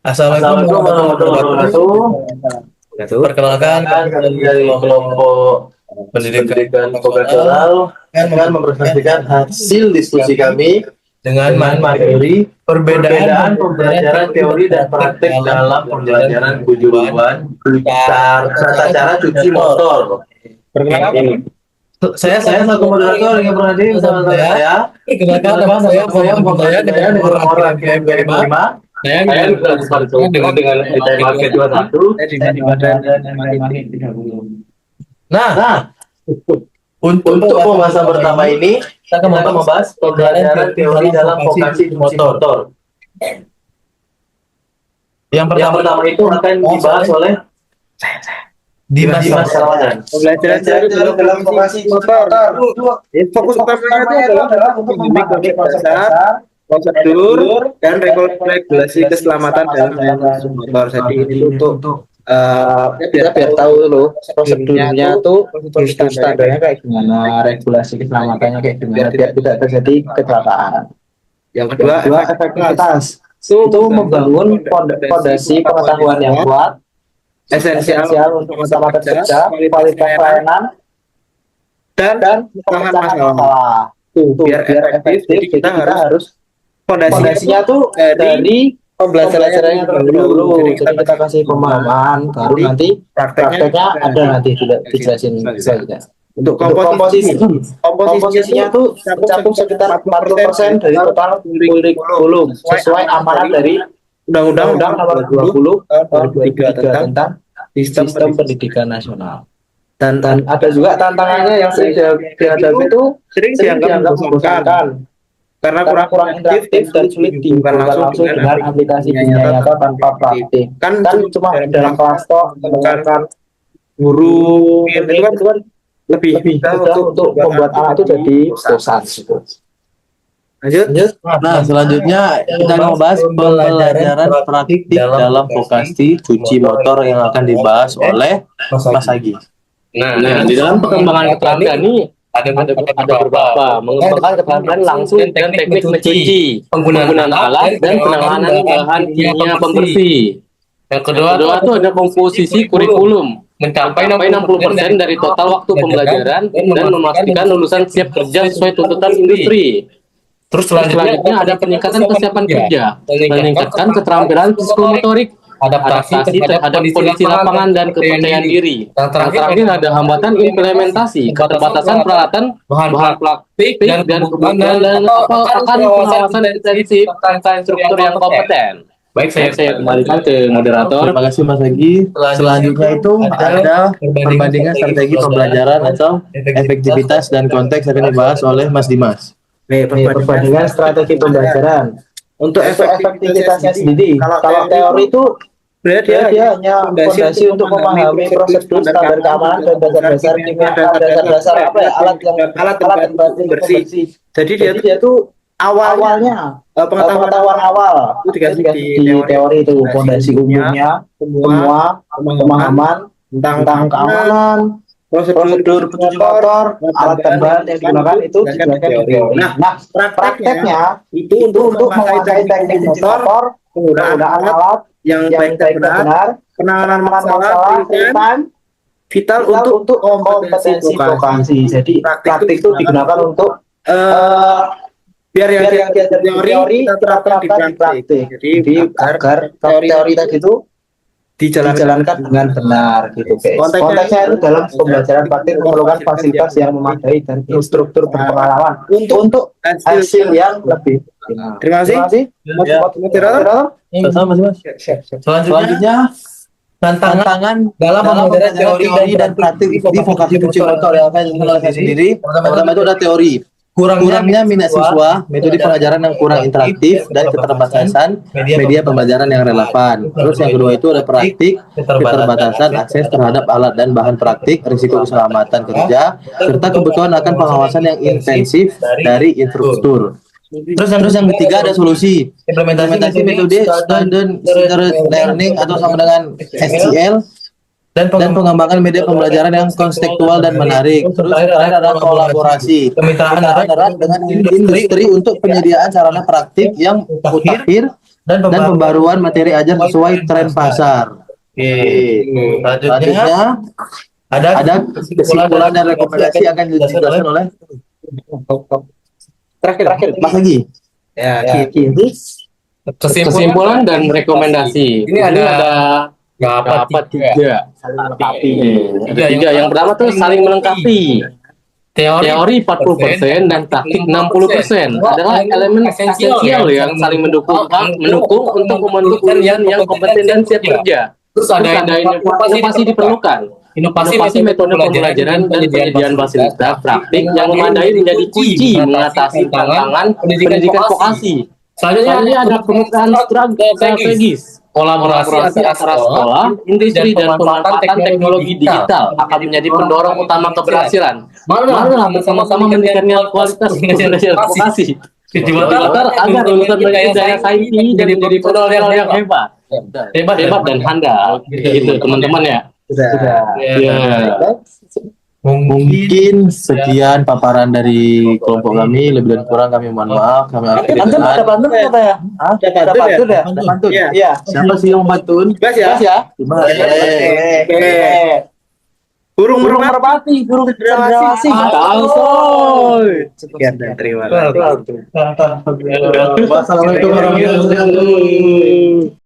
Assalamualaikum warahmatullahi wabarakatuh. Perkenalkan, kami dari kelompok pendidikan vokasional akan mempresentasikan hasil diskusi kami dengan materi perbedaan pembelajaran teori dan praktik dalam pembelajaran kejuruan tata cara cuci motor. Perkenalkan, saya selaku moderator yang berhadir bersama saya. Perkenalkan, nama saya Muhammad Hidayat dengan orang KM25. Saya dengan ITM Market 21. Di badan Market 30. Nah, untuk pembahasan pertama ini kita akan membahas pembelajaran teori dalam vokasi cuci motor. Yang pertama itu akan dibahas oleh Dimas Ramadan. Pembelajaran teori dalam vokasi motor. Fokus utamanya itu adalah untuk memahami konsep dasar, prosedur, dan regulasi keselamatan dalam menggunakan motor. Jadi ini untuk kita biar tahu dulu prosedurnya tuh standarnya kayak gimana, regulasi keselamatannya kayak gimana biar tidak terjadi kecelakaan. Yang kedua, efektivitas. Itu membangun fondasi pengetahuan yang kuat, esensial untuk keselamatan kerja, kualitas pelayanan, dan pemecahan masalah. Biar efektif, jadi kita harus fondasinya tuh dari pembelajaran yang terdahulu. Jadi kita kasih pemahaman, baru nanti prakteknya ada nanti dijelasin saja. Untuk komposisinya tuh mencakup sekitar 40% dari total kurikulum sesuai amanat dari Undang-Undang Nomor 20 Tahun 2003 tentang Sistem Pendidikan Nasional. Dan ada juga tantangannya yang sering dihadapi itu sering dianggap membosankan karena kurang interaktif dan sulit dihubungkan langsung dengan aplikasi dunia nyata tanpa praktik. Kan cuma dalam kelas toh mendengarkan guru itu kan lebih mudah untuk membuat anak itu jadi bosan gitu. Lanjut. Nah, selanjutnya kita akan membahas pembelajaran praktik dalam vokasi cuci motor yang akan dibahas oleh Mas Agi. Nah, di dalam perkembangan keterampilan ini ada beberapa mengembangkan keterampilan langsung dengan teknik mencuci, penggunaan alat, dan penanganan bahan kimia pembersih. Yang kedua itu ada komposisi kurikulum, mencapai 60% dari total waktu pembelajaran dan memastikan lulusan siap kerja sesuai tuntutan industri. Terus selanjutnya ada peningkatan kesiapan kerja, meningkatkan keterampilan psikomotorik, adaptasi terhadap kondisi lapangan dan kepercayaan diri. Yang terakhir ada hambatan implementasi, keterbatasan peralatan, bahan praktik, dan kebutuhan dan akan pengawasan intensif tentang instruktur yang kompeten. Baik, saya kembalikan ke moderator. Terima kasih Mas Agi. Selanjutnya itu ada perbandingan strategi pembelajaran atau efektivitas dan konteks akan dibahas oleh Mas Dimas. Perbandingan strategi pembelajaran. Untuk efektivitasnya sendiri, kalau teori itu dia hanya fondasi untuk memahami prosedur, standar keamanan, dan dasar-dasar kimia, dasar-dasar alat dan bahan bersih. Jadi dia tuh awalnya pengetahuan awal itu dikasih di teori itu, fondasi umumnya, semua pemahaman tentang keamanan, prosedur pencuci motor, alat dan bahan yang digunakan itu dijelaskan di teori. Nah, prakteknya itu untuk menguasai teknik motor, penggunaan alat yang baik dan benar, penanganan masalah real-time, vital untuk kompetensi vokasi. Jadi praktik itu digunakan untuk biar yang teori kita terapkan di praktik. Jadi agar teori tadi itu dijalankan dengan benar gitu guys. Konteksnya itu dalam pembelajaran praktik memerlukan fasilitas yang memadai dan instruktur berpengalaman untuk hasil yang lebih. Terima kasih. Moderator. Selanjutnya tantangan dalam pembelajaran teori dan praktik di vokasi cuci motor yang akan dijelaskan sendiri. Pertama itu ada teori. Kurangnya minat siswa, metode pengajaran yang kurang interaktif, dan keterbatasan media pembelajaran yang relevan. Terus yang kedua itu ada praktik, keterbatasan akses terhadap alat dan bahan praktik, risiko keselamatan kerja, serta kebutuhan akan pengawasan yang intensif dari instruktur. Terus yang ketiga ada solusi, implementasi metode student learning atau sama dengan SCL dan pengembangan media pembelajaran yang kontekstual dan menarik. Terus yang terakhir adalah kolaborasi, kemitraan erat dengan industri untuk penyediaan sarana praktik yang mutakhir dan pembaruan materi ajar sesuai tren pasar. Selanjutnya ada kesimpulan dan rekomendasi akan dijelaskan oleh terakhir Mas Lagi. Ya, Kesimpulan dan rekomendasi. Ini ada tiga. Ada tiga. Yang pertama tuh saling melengkapi. Teori 40% dan taktik 60% adalah elemen esensial yang saling mendukung untuk membentuk lulusan yang kompeten dan siap kerja. Terus ada inovasi diperlukan. Inovasi metode pembelajaran dan penyediaan fasilitas praktik yang memadai menjadi kunci mengatasi tantangan pendidikan vokasi. Selanjutnya ada kemitraan strategis. Kolaborasi antara sekolah, industri, dan pemanfaatan teknologi digital akan menjadi pendorong utama keberhasilan. Marilah bersama-sama meningkatkan kualitas pembelajaran vokasi. Agar lulusan menjadi daya saing tinggi dan menjadi profesional yang hebat dan handal. Gitu teman-teman ya. Sudah. Ya. Mungkin sekian paparan dari kelompok kami. Lebih dan kurang kami mohon maaf. Kami akhiri dengan Ada pantun kata ya? Ada pantun ya? Iya. Siapa sih yang pantun? Bas ya? Burung merpati, burung cendrawasih. Sekian dan terima kasih. Wassalamualaikum warahmatullahi wabarakatuh.